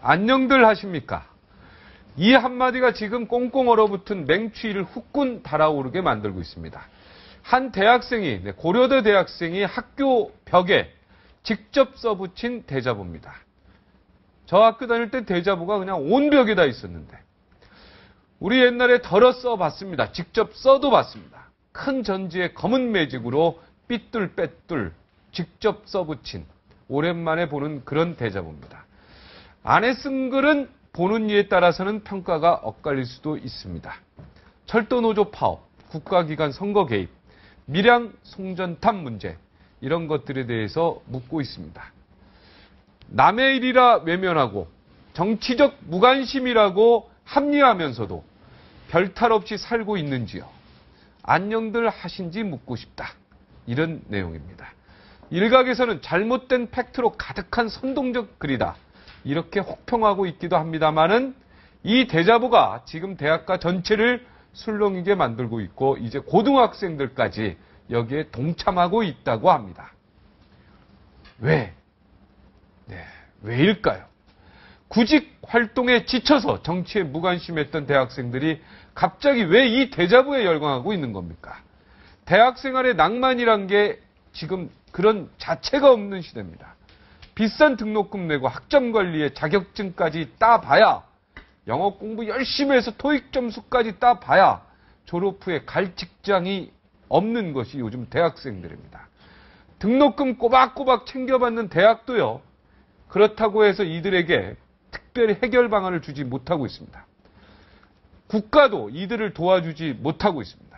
안녕들 하십니까? 이 한마디가 지금 꽁꽁 얼어붙은 맹추위를 후끈 달아오르게 만들고 있습니다. 한 대학생이, 고려대 대학생이 학교 벽에 직접 써붙인 대자보입니다. 저 학교 다닐 때 대자보가 그냥 온 벽에다 있었는데 우리 옛날에 덜어 써봤습니다. 직접 써도 봤습니다. 큰 전지에 검은 매직으로 삐뚤빼뚤 직접 써붙인 오랜만에 보는 그런 대자보입니다. 안에 쓴 글은 보는 이에 따라서는 평가가 엇갈릴 수도 있습니다. 철도노조 파업, 국가기관 선거 개입, 밀양 송전탑 문제 이런 것들에 대해서 묻고 있습니다. 남의 일이라 외면하고 정치적 무관심이라고 합리화하면서도 별탈 없이 살고 있는지요. 안녕들 하신지 묻고 싶다. 이런 내용입니다. 일각에서는 잘못된 팩트로 가득한 선동적 글이다. 이렇게 혹평하고 있기도 합니다만은 이 대자보가 지금 대학가 전체를 술렁이게 만들고 있고 이제 고등학생들까지 여기에 동참하고 있다고 합니다. 왜? 왜일까요? 구직 활동에 지쳐서 정치에 무관심했던 대학생들이 갑자기 왜 이 대자보에 열광하고 있는 겁니까? 대학 생활의 낭만이란 게 지금 그런 자체가 없는 시대입니다. 비싼 등록금 내고 학점 관리에 자격증까지 따봐야 영어 공부 열심히 해서 토익 점수까지 따봐야 졸업 후에 갈 직장이 없는 것이 요즘 대학생들입니다. 등록금 꼬박꼬박 챙겨받는 대학도요. 그렇다고 해서 이들에게 특별히 해결 방안을 주지 못하고 있습니다. 국가도 이들을 도와주지 못하고 있습니다.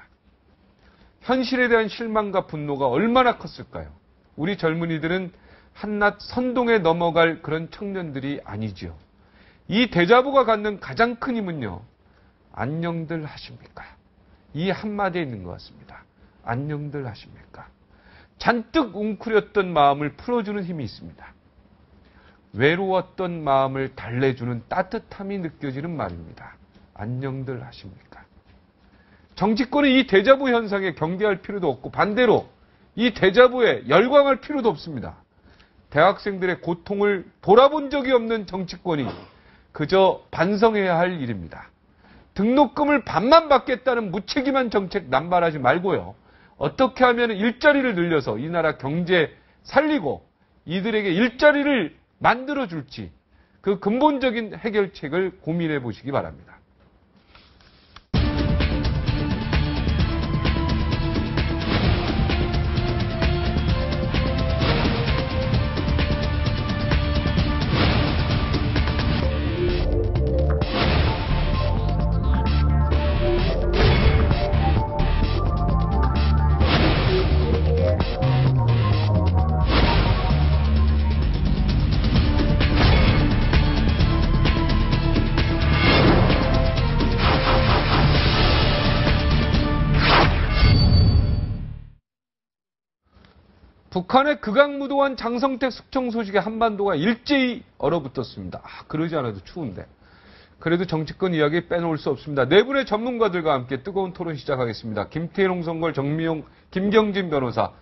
현실에 대한 실망과 분노가 얼마나 컸을까요? 우리 젊은이들은 한낱 선동에 넘어갈 그런 청년들이 아니지요. 이 대자보가 갖는 가장 큰 힘은요. 안녕들 하십니까? 이 한마디에 있는 것 같습니다. 안녕들 하십니까? 잔뜩 웅크렸던 마음을 풀어주는 힘이 있습니다. 외로웠던 마음을 달래주는 따뜻함이 느껴지는 말입니다. 안녕들 하십니까? 정치권은 이 대자보 현상에 경계할 필요도 없고 반대로 이 대자보에 열광할 필요도 없습니다. 대학생들의 고통을 돌아본 적이 없는 정치권이 그저 반성해야 할 일입니다. 등록금을 반만 받겠다는 무책임한 정책 남발하지 말고요. 어떻게 하면 일자리를 늘려서 이 나라 경제 살리고 이들에게 일자리를 만들어줄지 그 근본적인 해결책을 고민해 보시기 바랍니다. 북한의 극악무도한 장성택 숙청 소식에 한반도가 일제히 얼어붙었습니다. 그러지 않아도 추운데. 그래도 정치권 이야기 빼놓을 수 없습니다. 네 분의 전문가들과 함께 뜨거운 토론 시작하겠습니다. 김태용 선걸, 정미용, 김경진 변호사.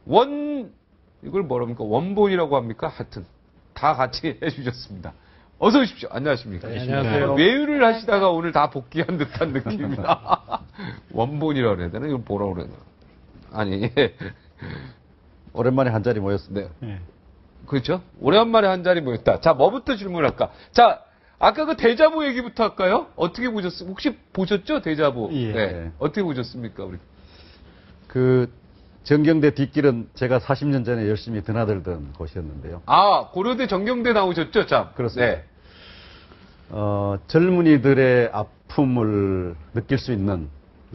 이걸 뭐랍니까? 원본이라고 합니까? 하여튼. 다 같이 해주셨습니다. 어서 오십시오. 안녕하십니까? 네, 안녕하세요. 외유를 하시다가 오늘 다 복귀한 듯한 느낌입니다. 원본이라고 그래야 되나? 이걸 뭐라고 그래야 되나? 아니. 오랜만에 한 자리 모였습니다. 네. 그렇죠? 오랜만에 한 자리 모였다. 자, 뭐부터 질문할까? 자, 아까 그 대자보 얘기부터 할까요? 어떻게 보셨습니까? 혹시 보셨죠? 대자보. 예. 네. 어떻게 보셨습니까? 우리. 그 정경대 뒷길은 제가 40년 전에 열심히 드나들던 곳이었는데요. 고려대 정경대 나오셨죠? 참. 그렇습니다. 네. 젊은이들의 아픔을 느낄 수 있는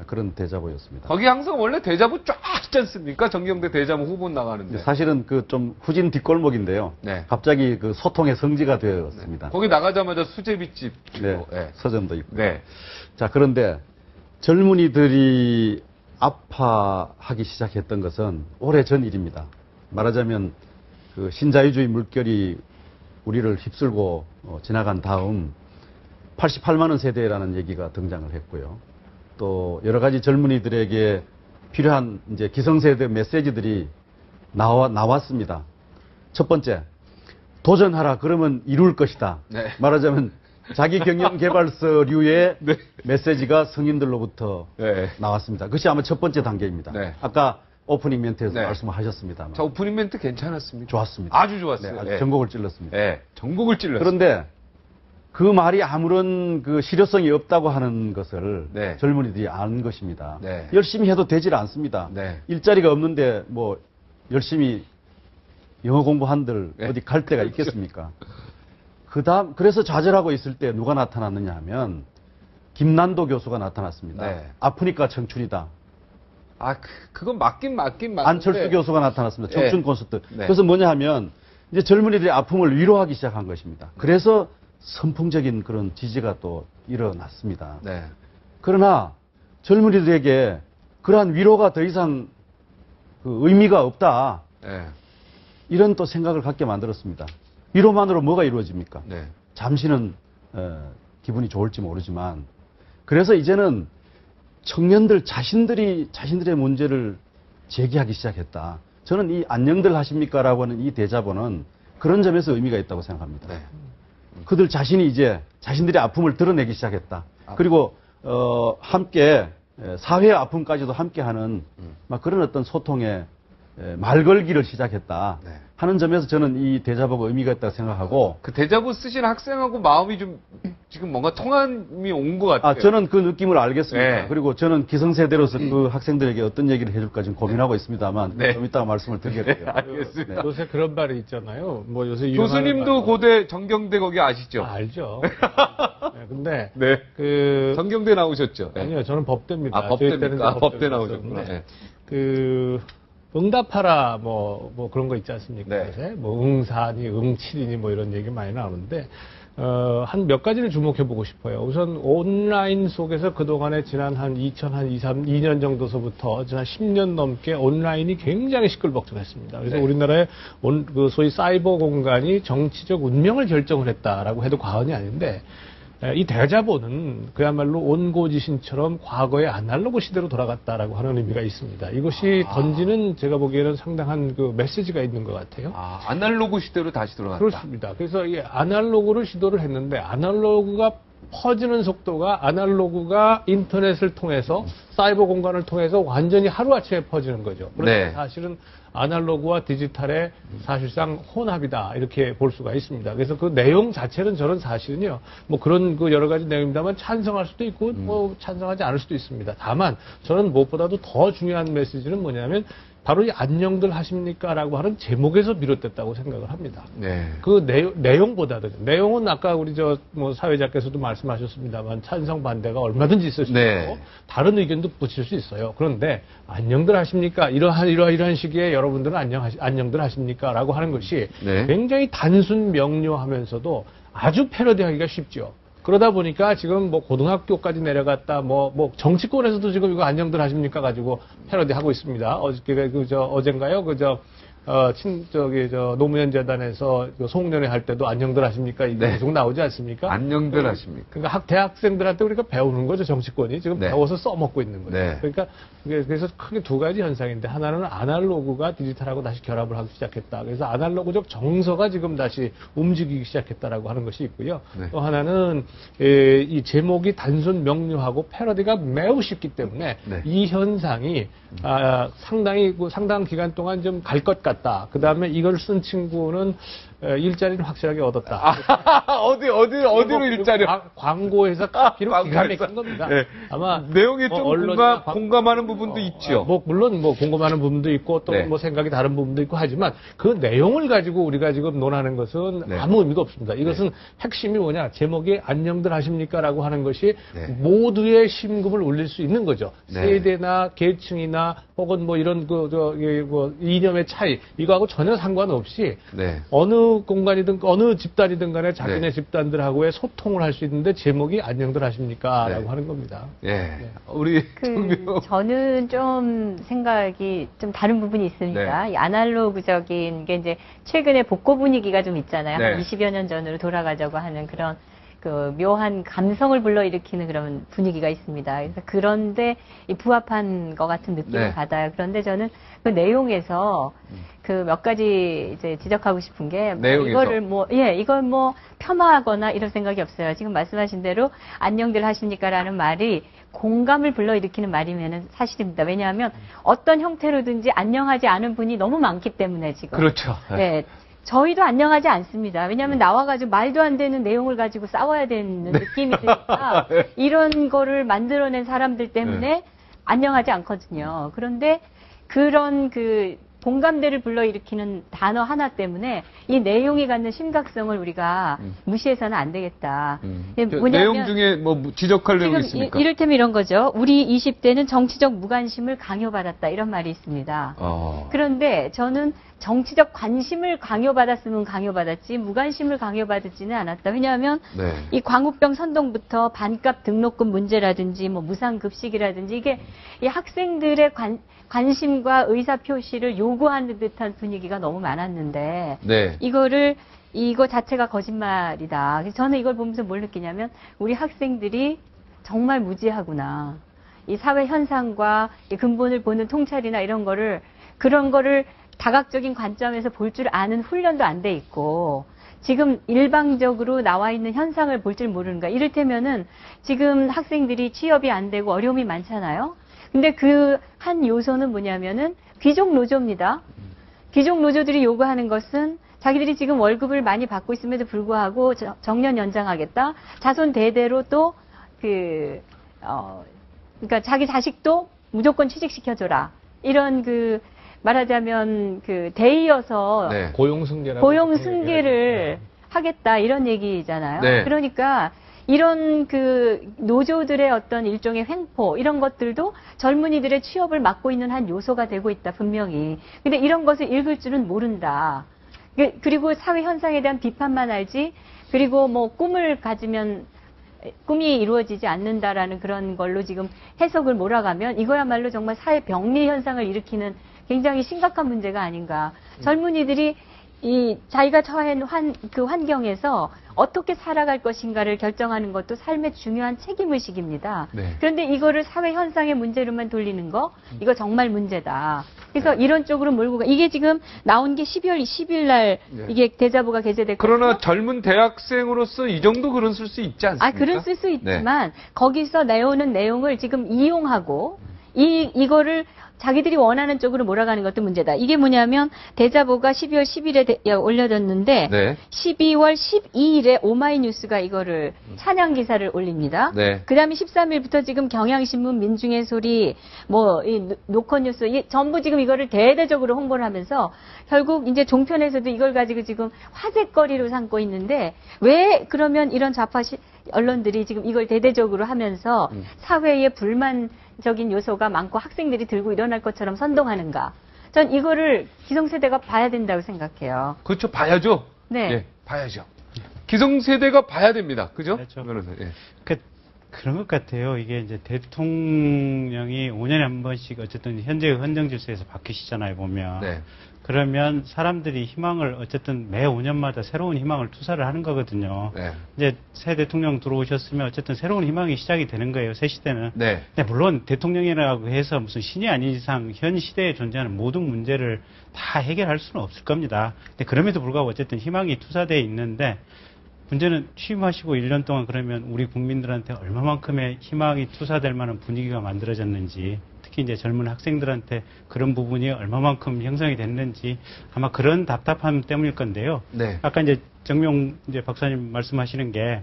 그런 대자보였습니다. 거기 항상 원래 대자보 쫙 있지 않습니까? 정경대 대자보 후보 나가는데. 사실은 그 좀 후진 뒷골목인데요. 네. 갑자기 그 소통의 성지가 되었습니다. 네. 거기 나가자마자 수제비집. 네. 네. 서점도 있고. 네. 자, 그런데 젊은이들이 아파하기 시작했던 것은 오래전 일입니다. 말하자면 그 신자유주의 물결이 우리를 휩쓸고 지나간 다음 88만 원 세대라는 얘기가 등장을 했고요. 또 여러 가지 젊은이들에게 필요한 이제 기성세대 메시지들이 나왔습니다. 첫 번째, 도전하라 그러면 이룰 것이다. 네. 말하자면 자기 경영 개발서류의 네. 메시지가 성인들로부터 네. 나왔습니다. 그것이 아마 첫 번째 단계입니다. 네. 아까 오프닝 멘트에서 네. 말씀하셨습니다만 자, 오프닝 멘트 괜찮았습니다. 좋았습니다. 아주 좋았어요. 네, 아주 네. 전곡을 찔렀습니다. 네, 전곡을 찔렀어요. 그런데 그 말이 아무런 그 실효성이 없다고 하는 것을 네. 젊은이들이 아는 것입니다. 네. 열심히 해도 되질 않습니다. 네. 일자리가 없는데 뭐 열심히 영어 공부한들 네. 어디 갈 데가 있겠습니까? 그래서 좌절하고 있을 때 누가 나타났느냐 하면 김난도 교수가 나타났습니다. 네. 아프니까 청춘이다. 아, 그건 맞긴 맞는데. 안철수 교수가 나타났습니다. 청춘 네. 콘서트. 네. 그래서 뭐냐 하면 이제 젊은이들의 아픔을 위로하기 시작한 것입니다. 그래서 선풍적인 그런 지지가 또 일어났습니다. 네. 그러나 젊은이들에게 그러한 위로가 더 이상 그 의미가 없다. 네. 이런 또 생각을 갖게 만들었습니다. 위로만으로 뭐가 이루어집니까? 네. 잠시는 기분이 좋을지 모르지만 그래서 이제는 청년들 자신들의 문제를 제기하기 시작했다. 저는 이 안녕들 하십니까라고 하는 이 대자보는 그런 점에서 의미가 있다고 생각합니다. 네. 그들 자신이 이제 자신들의 아픔을 드러내기 시작했다. 그리고 함께 사회의 아픔까지도 함께하는 막 그런 어떤 소통의 말 걸기를 시작했다 네. 하는 점에서 저는 이 대자보가 의미가 있다고 생각하고 그 대자보 쓰신 학생하고 마음이 좀 지금 뭔가 통함이 온 것 같아요. 저는 그 느낌을 알겠습니다. 네. 그리고 저는 기성세대로서 그 학생들에게 어떤 얘기를 해줄까 지금 고민하고 있습니다만 네. 좀 이따가 말씀을 드리겠고요. 알겠습니다. 요새 그런 말이 있잖아요. 뭐 요새 교수님도 고대 정경대 거기 아시죠? 알죠. 네, 근데 네. 그 정경대 나오셨죠? 네. 아니요, 저는 법대입니다. 아, 저희 때는 법대입니까? 이제 법대 법대였었는데 나오셨구나. 네. 그 응답하라 뭐 그런 거 있지 않습니까? 네. 요새 뭐 응사니 응칠이니 뭐 이런 얘기 많이 나오는데 한 몇 가지를 주목해 보고 싶어요. 우선 온라인 속에서 그동안에 지난 한 2년 정도서부터 지난 10년 넘게 온라인이 굉장히 시끌벅적했습니다. 그래서 네. 우리나라의 그 소위 사이버 공간이 정치적 운명을 결정을 했다라고 해도 과언이 아닌데 이 대자보는 그야말로 온고지신처럼 과거의 아날로그 시대로 돌아갔다라고 하는 의미가 있습니다. 이것이 던지는 제가 보기에는 상당한 그 메시지가 있는 것 같아요. 아, 아날로그 시대로 다시 돌아갔다. 그렇습니다. 그래서 이 아날로그를 시도를 했는데 아날로그가 퍼지는 속도가 아날로그가 인터넷을 통해서 사이버 공간을 통해서 완전히 하루아침에 퍼지는 거죠. 그래서 네. 사실은 아날로그와 디지털의 사실상 혼합이다 이렇게 볼 수가 있습니다. 그래서 그 내용 자체는 저는 사실은요 뭐 그런 그 여러 가지 내용입니다만 찬성할 수도 있고 뭐 찬성하지 않을 수도 있습니다. 다만 저는 무엇보다도 더 중요한 메시지는 뭐냐면 바로 이 안녕들 하십니까라고 하는 제목에서 비롯됐다고 생각을 합니다. 네. 그 내용보다도 내용은 아까 우리 뭐 사회자께서도 말씀하셨습니다만 찬성 반대가 얼마든지 있을 수 네. 있고 다른 의견도 붙일 수 있어요. 그런데 안녕들 하십니까? 이러한 시기에 여러분들은 안녕들 하십니까라고 하는 것이 네. 굉장히 단순 명료하면서도 아주 패러디하기가 쉽죠. 그러다 보니까 지금 뭐 고등학교까지 내려갔다 뭐 정치권에서도 지금 이거 안녕들 하십니까 가지고 패러디 하고 있습니다. 어젠가요? 노무현 재단에서 송년회 할 때도 안녕들 하십니까? 이게 네. 계속 나오지 않습니까? 안녕들 하십니까? 그러니까 대학생들한테 우리가 배우는 거죠, 정치권이. 지금 네. 배워서 써먹고 있는 거죠. 네. 그러니까 그래서 크게 두 가지 현상인데 하나는 아날로그가 디지털하고 다시 결합을 하기 시작했다. 그래서 아날로그적 정서가 지금 다시 움직이기 시작했다라고 하는 것이 있고요. 네. 또 하나는 이 제목이 단순 명료하고 패러디가 매우 쉽기 때문에 네. 이 현상이 상당한 기간 동안 좀 갈 것 같다. 그 다음에 이걸 쓴 친구는 일자리를 확실하게 얻었다. 어디로 일자리? 광고에서 기록 기가 광고에서. 막힌 겁니다. 네. 아마 내용에 좀 언론이나 공감하는 부분도 있죠. 물론 공감하는 부분도 있고 또 네. 뭐 생각이 다른 부분도 있고 하지만 그 내용을 가지고 우리가 지금 논하는 것은 네. 아무 의미가 없습니다. 이것은 핵심이 뭐냐? 제목이 안녕들 하십니까라고 하는 것이 네. 모두의 심금을 울릴 수 있는 거죠. 네. 세대나 계층이나 혹은 뭐 이런 이념의 차이 이거하고 전혀 상관없이 네. 어느 공간이든 어느 집단이든 간에 자기네 네. 집단들하고의 소통을 할 수 있는데 제목이 안녕들 하십니까? 네. 라고 하는 겁니다. 예. 우리 저는 좀 생각이 좀 다른 부분이 있습니다. 네. 이 아날로그적인 게 이제 최근에 복고 분위기가 좀 있잖아요. 네. 한 20여 년 전으로 돌아가자고 하는 그런 그 묘한 감성을 불러일으키는 그런 분위기가 있습니다. 그래서 그런데 이 부합한 것 같은 느낌을 네. 받아요. 그런데 저는 그 내용에서 그 몇 가지 이제 지적하고 싶은 게 내용에서. 이걸 뭐 폄하하거나 이럴 생각이 없어요. 지금 말씀하신 대로 안녕들 하십니까라는 말이 공감을 불러일으키는 말이면은 사실입니다. 왜냐하면 어떤 형태로든지 안녕하지 않은 분이 너무 많기 때문에 지금. 그렇죠. 네. 저희도 안녕하지 않습니다. 왜냐하면 나와가지고 말도 안 되는 내용을 가지고 싸워야 되는 느낌이 드니까 이런 거를 만들어낸 사람들 때문에 안녕하지 않거든요. 그런데 그런 그 공감대를 불러일으키는 단어 하나 때문에 이 내용이 갖는 심각성을 우리가 무시해서는 안 되겠다. 내용 중에 뭐 지적할 내용이 지금 있습니까? 이를테면 이런 거죠. 우리 20대는 정치적 무관심을 강요받았다. 이런 말이 있습니다. 그런데 저는 정치적 관심을 강요받았으면 강요받았지 무관심을 강요받지는 않았다. 왜냐하면 네. 이 광우병 선동부터 반값 등록금 문제라든지 뭐 무상급식이라든지 이게 이 학생들의 관심과 의사 표시를 요구하는 듯한 분위기가 너무 많았는데 네. 이거 자체가 거짓말이다. 그래서 저는 이걸 보면서 뭘 느끼냐면 우리 학생들이 정말 무지하구나. 이 사회 현상과 이 근본을 보는 통찰이나 이런 거를 그런 거를 다각적인 관점에서 볼 줄 아는 훈련도 안 돼 있고 지금 일방적으로 나와 있는 현상을 볼 줄 모르는 거야. 이를테면은 지금 학생들이 취업이 안 되고 어려움이 많잖아요. 근데 그 한 요소는 뭐냐면은 귀족 노조입니다. 귀족 노조들이 요구하는 것은 자기들이 지금 월급을 많이 받고 있음에도 불구하고 정년 연장하겠다. 자손 대대로 또 그러니까 자기 자식도 무조건 취직시켜줘라. 이런 말하자면 대이어서 네. 고용승계를 하겠다 이런 얘기잖아요. 네. 그러니까 이런 노조들의 어떤 일종의 횡포 이런 것들도 젊은이들의 취업을 막고 있는 한 요소가 되고 있다 분명히. 근데 이런 것을 읽을 줄은 모른다. 그리고 사회 현상에 대한 비판만 알지. 그리고 뭐 꿈을 가지면 꿈이 이루어지지 않는다라는 그런 걸로 지금 해석을 몰아가면 이거야말로 정말 사회 병리 현상을 일으키는 굉장히 심각한 문제가 아닌가. 젊은이들이 자기가 처한 그 환경에서 어떻게 살아갈 것인가를 결정하는 것도 삶의 중요한 책임의식입니다. 네. 그런데 이거를 사회 현상의 문제로만 돌리는 거, 이거 정말 문제다. 그래서 이런 쪽으로 몰고 가. 이게 지금 나온 게 12월 20일 날 이게 대자보가 게재됐거든요. 그러나 젊은 대학생으로서 이 정도 글은 쓸 수 있지 않습니까? 글은 쓸 수 있지만 거기서 내오는 내용을 지금 이용하고 이거를 자기들이 원하는 쪽으로 몰아가는 것도 문제다. 이게 뭐냐면 대자보가 12월 10일에 올려졌는데 네. 12월 12일에 오마이뉴스가 이거를 찬양 기사를 올립니다. 네. 그다음에 13일부터 지금 경향신문, 민중의 소리, 이 노컷뉴스 전부 지금 이거를 대대적으로 홍보를 하면서 결국 이제 종편에서도 이걸 가지고 지금 화제거리로 삼고 있는데 왜 그러면 이런 좌파 언론들이 지금 이걸 대대적으로 하면서 사회에 불만적인 요소가 많고 학생들이 들고 일어날 것처럼 선동하는가? 전 이거를 기성세대가 봐야 된다고 생각해요. 그렇죠. 봐야죠. 네. 예, 봐야죠. 기성세대가 봐야 됩니다. 그죠? 그렇죠. 예. 그런 것 같아요. 이게 이제 대통령이 5년에 한 번씩 어쨌든 현재의 헌정 질서에서 바뀌시잖아요, 보면. 네. 그러면 사람들이 희망을 어쨌든 매 5년마다 새로운 희망을 투사를 하는 거거든요. 네. 이제 새 대통령 들어오셨으면 어쨌든 새로운 희망이 시작이 되는 거예요, 새 시대는. 네. 근데 물론 대통령이라고 해서 무슨 신이 아닌 이상 현 시대에 존재하는 모든 문제를 다 해결할 수는 없을 겁니다. 근데 그럼에도 불구하고 어쨌든 희망이 투사되어 있는데 문제는 취임하시고 1년 동안 그러면 우리 국민들한테 얼마만큼의 희망이 투사될 만한 분위기가 만들어졌는지, 특히 이제 젊은 학생들한테 그런 부분이 얼마만큼 형성이 됐는지 아마 그런 답답함 때문일 건데요. 네. 아까 이제 정명 이제 박사님 말씀하시는 게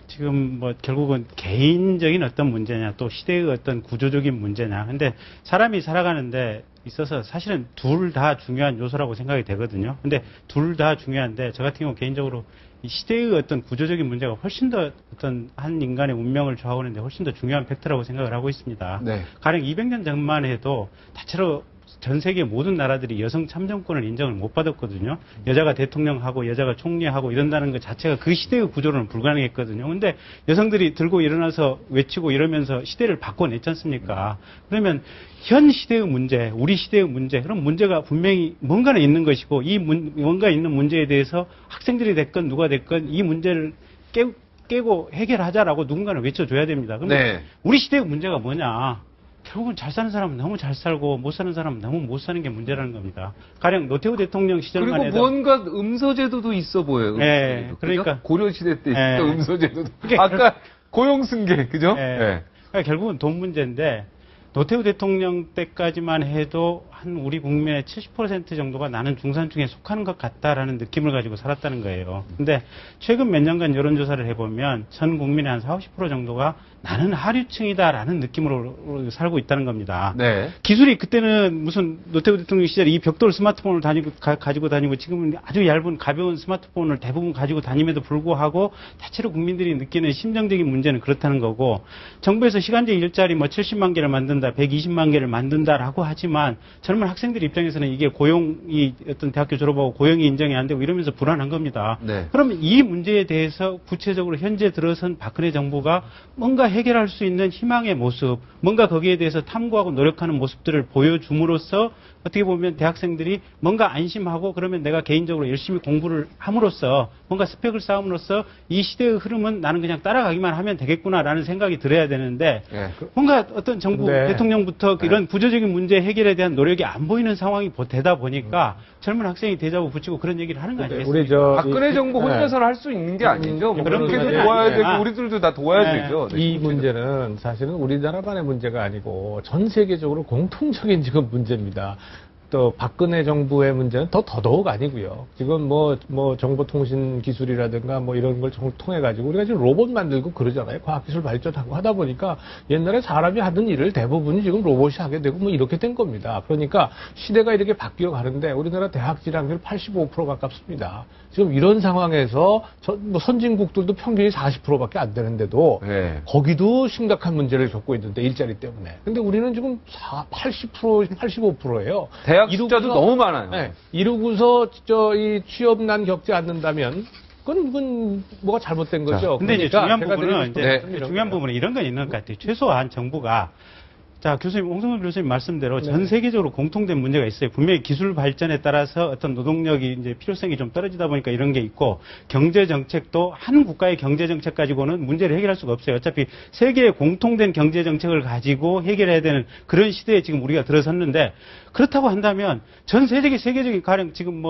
지금 뭐 결국은 개인적인 어떤 문제냐 또 시대의 어떤 구조적인 문제냐. 근데 사람이 살아가는데 있어서 사실은 둘 다 중요한 요소라고 생각이 되거든요. 근데 둘 다 중요한데 저 같은 경우 개인적으로 이 시대의 어떤 구조적인 문제가 훨씬 더 어떤 한 인간의 운명을 좌우하는데 훨씬 더 중요한 팩트라고 생각을 하고 있습니다. 네. 가령 200년 전만 해도 다채로 전 세계 모든 나라들이 여성 참정권을 인정을 못 받았거든요. 여자가 대통령하고 여자가 총리하고 이런다는 것 자체가 그 시대의 구조로는 불가능했거든요. 근데 여성들이 들고 일어나서 외치고 이러면서 시대를 바꿔냈지 않습니까? 그러면 현 시대의 문제, 우리 시대의 문제, 그런 문제가 분명히 뭔가는 있는 것이고 이 뭔가 있는 문제에 대해서 학생들이 됐건 누가 됐건 이 문제를 깨고 해결하자라고 누군가는 외쳐줘야 됩니다. 그럼 네. 우리 시대의 문제가 뭐냐? 결국은 잘 사는 사람은 너무 잘 살고 못 사는 사람은 너무 못 사는 게 문제라는 겁니다. 가령 노태우 대통령 시절만 그리고 해도 무언가 음서제도도 있어 보여요. 네, 음서제도. 그러니까. 그죠? 고려시대 때 네. 있던 음서제도도. 그러니까 아까 고용승계, 그죠? 예. 네. 그러니까 결국은 돈 문제인데 노태우 대통령 때까지만 해도 한 우리 국민의 70% 정도가 나는 중산층에 속하는 것 같다라는 느낌을 가지고 살았다는 거예요. 근데 최근 몇 년간 여론조사를 해보면 전 국민의 한 40, 50% 정도가 나는 하류층이다라는 느낌으로 살고 있다는 겁니다. 네. 기술이 그때는 무슨 노태우 대통령 시절에 이 벽돌 스마트폰을 가지고 다니고 지금은 아주 얇은 가벼운 스마트폰을 대부분 가지고 다님에도 불구하고 대체로 국민들이 느끼는 심정적인 문제는 그렇다는 거고 정부에서 시간제 일자리 뭐 70만 개를 만든다, 120만 개를 만든다라고 하지만 젊은 학생들 입장에서는 이게 고용이 어떤 대학교 졸업하고 고용이 인정이 안 되고 이러면서 불안한 겁니다. 네. 그러면 이 문제에 대해서 구체적으로 현재 들어선 박근혜 정부가 뭔가 해결할 수 있는 희망의 모습, 뭔가 거기에 대해서 탐구하고 노력하는 모습들을 보여줌으로써 어떻게 보면 대학생들이 뭔가 안심하고 그러면 내가 개인적으로 열심히 공부를 함으로써 뭔가 스펙을 쌓음으로써 이 시대의 흐름은 나는 그냥 따라가기만 하면 되겠구나라는 생각이 들어야 되는데 네. 뭔가 어떤 정부 네. 대통령부터 네. 이런 부조적인 문제 해결에 대한 노력이 안 보이는 상황이 되다 보니까 젊은 학생이 대자고 붙이고 그런 얘기를 하는 거 아니겠습니까? 우리 저 박근혜 정부 네. 혼자서는 할 수 있는 게 아니죠. 뭐 그런 그렇게도 거죠. 도와야 네. 되고 아. 우리들도 다 도와야 네. 되죠. 네. 이 문제는 사실은 우리나라만의 문제가 아니고 전 세계적으로 공통적인 지금 문제입니다. 또 박근혜 정부의 문제는 더더욱 아니고요. 지금 뭐 정보통신 기술이라든가 뭐 이런 걸 통해 가지고 우리가 지금 로봇 만들고 그러잖아요. 과학기술 발전하고 하다 보니까 옛날에 사람이 하던 일을 대부분이 지금 로봇이 하게 되고 뭐 이렇게 된 겁니다. 그러니까 시대가 이렇게 바뀌어 가는데 우리나라 대학 진학률 85% 가깝습니다. 지금 이런 상황에서 뭐 선진국들도 평균이 40%밖에 안 되는데도 네. 거기도 심각한 문제를 겪고 있는데 일자리 때문에. 근데 우리는 지금 80%, 85%예요. 대학 숫자도 너무 많아요. 네, 이러고서 이 취업난 겪지 않는다면 그건 뭐가 잘못된 거죠. 근데 이제 그러니까 중요한 제가 부분은 드리고 싶은 이제 말씀이 이런 중요한 거예요. 부분은 이런 건 있는 것 같아요. 최소한 정부가 자, 교수님, 홍성근 교수님 말씀대로 네. 전 세계적으로 공통된 문제가 있어요. 분명히 기술 발전에 따라서 어떤 노동력이 이제 필요성이 좀 떨어지다 보니까 이런 게 있고, 경제 정책도 한 국가의 경제 정책 가지고는 문제를 해결할 수가 없어요. 어차피 세계의 공통된 경제 정책을 가지고 해결해야 되는 그런 시대에 지금 우리가 들어섰는데, 그렇다고 한다면 전 세계적인 가령 지금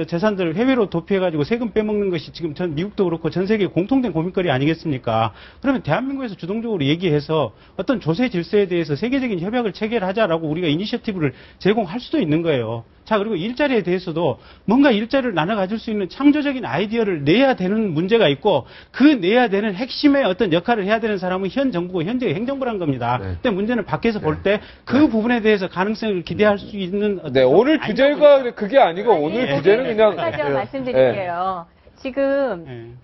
재산들 해외로 도피해가지고 세금 빼먹는 것이 지금 전 미국도 그렇고 전 세계 공통된 고민거리 아니겠습니까? 그러면 대한민국에서 주동적으로 얘기해서 어떤 조세 질서에 대해서 세계적인 협약을 체결하자라고 우리가 이니셔티브를 제공할 수도 있는 거예요. 자, 그리고 일자리에 대해서도 뭔가 일자리를 나눠 가질 수 있는 창조적인 아이디어를 내야 되는 문제가 있고 그 내야 되는 핵심의 어떤 역할을 해야 되는 사람은 현 정부고 현재 행정부란 겁니다. 네. 근데 문제는 밖에서 볼 때 그 부분에 대해서 가능성을 기대할 수 있는 어떤 네, 오늘 아니라고 주제가 그게 아니고 오늘 주제는 그냥 하죠 말씀드릴게요. 지금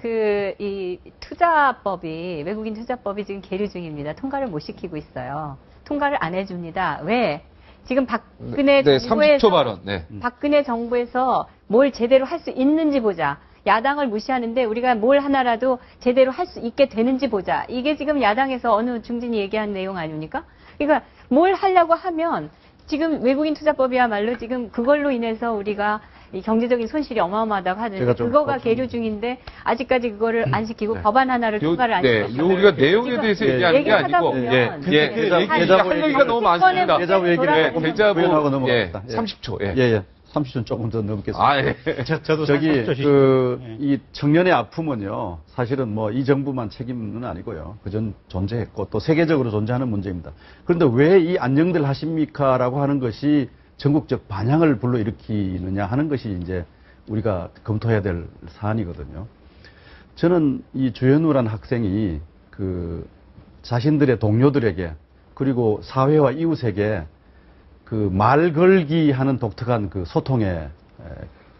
이 투자법이 외국인 투자법이 지금 계류 중입니다. 통과를 못 시키고 있어요. 통과를 안 해줍니다. 왜? 지금 박근혜 네, 정부에서 30초 발언. 네. 박근혜 정부에서 뭘 제대로 할 수 있는지 보자. 야당을 무시하는데 우리가 뭘 하나라도 제대로 할 수 있게 되는지 보자. 이게 지금 야당에서 어느 중진이 얘기한 내용 아닙니까? 그러니까 뭘 하려고 하면 지금 외국인 투자법이야말로 지금 그걸로 인해서 우리가 이 경제적인 손실이 어마어마하다고 하는데 제가 좀 그거가 보충- 계류 중인데 아직까지 그거를 안 시키고 네. 법안 하나를 통과를 안 네, 시켰어요. 우리가 내용에 대해서 얘기하는 게 얘기하다 아니고 보면 대자보 할 얘기가 너무 많습니다. 대자보 얘기를 네, 조금 대자보 부연하고 넘어갑니다. 30초. 예. 예. 30초 조금 더 넘겠습니다. 아, 예. 저도 저기 주시고. 이 청년의 아픔은요 사실은 뭐 이 정부만 책임은 아니고요 그전 존재했고 또 세계적으로 존재하는 문제입니다. 그런데 왜 이 안녕들 하십니까라고 하는 것이 전국적 반향을 불러일으키느냐 하는 것이 이제 우리가 검토해야 될 사안이거든요. 저는 이 주현우란 학생이 그 자신들의 동료들에게 그리고 사회와 이웃에게 그 말 걸기 하는 독특한 그 소통의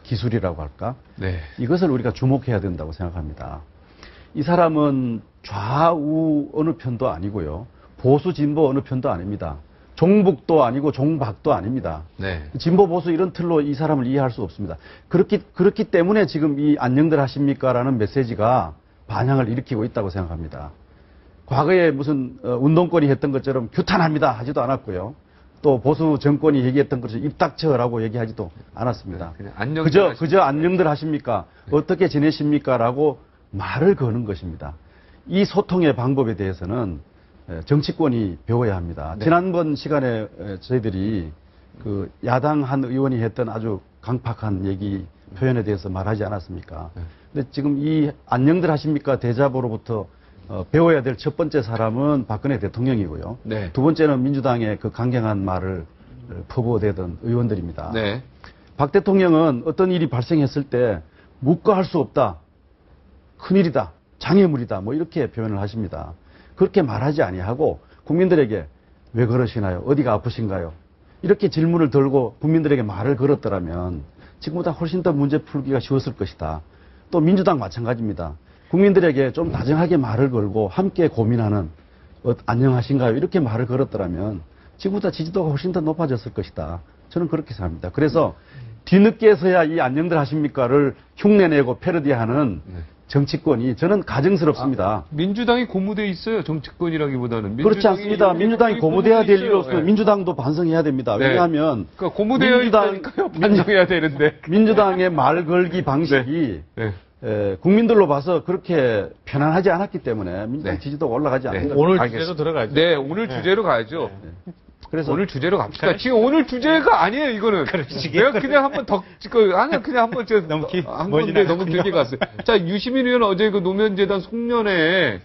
기술이라고 할까? 네. 이것을 우리가 주목해야 된다고 생각합니다. 이 사람은 좌우 어느 편도 아니고요. 보수 진보 어느 편도 아닙니다. 종북도 아니고 종박도 아닙니다. 네. 진보 보수 이런 틀로 이 사람을 이해할 수 없습니다. 그렇기 때문에 지금 이 안녕들 하십니까라는 메시지가 반향을 일으키고 있다고 생각합니다. 과거에 무슨 운동권이 했던 것처럼 규탄합니다 하지도 않았고요. 또 보수 정권이 얘기했던 것처럼 입 닥쳐라고 얘기하지도 않았습니다. 그냥 안녕들 그저 안녕들 하십니까? 어떻게 지내십니까? 라고 말을 거는 것입니다. 이 소통의 방법에 대해서는 정치권이 배워야 합니다. 네. 지난번 시간에 저희들이 그 야당 한 의원이 했던 아주 강팍한 얘기 표현에 대해서 말하지 않았습니까? 네. 근데 지금 이 안녕들 하십니까 대자보로부터 배워야 될 첫 번째 사람은 박근혜 대통령이고요. 네. 두 번째는 민주당의 그 강경한 말을 퍼부어대던 의원들입니다. 네. 박 대통령은 어떤 일이 발생했을 때 묵과할 수 없다. 큰일이다. 장애물이다. 뭐 이렇게 표현을 하십니다. 그렇게 말하지 아니하고 국민들에게 왜 그러시나요? 어디가 아프신가요? 이렇게 질문을 들고 국민들에게 말을 걸었더라면 지금보다 훨씬 더 문제 풀기가 쉬웠을 것이다. 또 민주당 마찬가지입니다. 국민들에게 좀 다정하게 말을 걸고 함께 고민하는 안녕하신가요? 이렇게 말을 걸었더라면 지금보다 지지도가 훨씬 더 높아졌을 것이다. 저는 그렇게 생각합니다. 그래서 뒤늦게서야 이 안녕들 하십니까를 흉내내고 패러디하는 정치권이 저는 가증스럽습니다. 민주당이 고무돼 있어요. 정치권이라기보다는. 그렇지 않습니다. 민주당이 고무돼야 될 일로서 있어요. 네. 민주당도 반성해야 됩니다. 네. 왜냐하면 그러니까 고무되어 있다니까요. 반성해야 되는데. 민주당의 말 걸기 방식이 네. 국민들로 봐서 그렇게 편안하지 않았기 때문에 민주당 네. 지지도가 올라가지 네. 않습니다. 오늘 알겠습니다. 주제로 들어가죠. 네, 오늘 주제로 가야죠. 그래서 오늘 주제로 갑시다. 지금 오늘 주제가 아니에요, 이거는. 내가 그냥 한번 그냥 한번 너무 한 멀리 건데 너무 나갔군요. 길게 갔어요. 자, 유시민 의원 어제 그 노면재단 송년회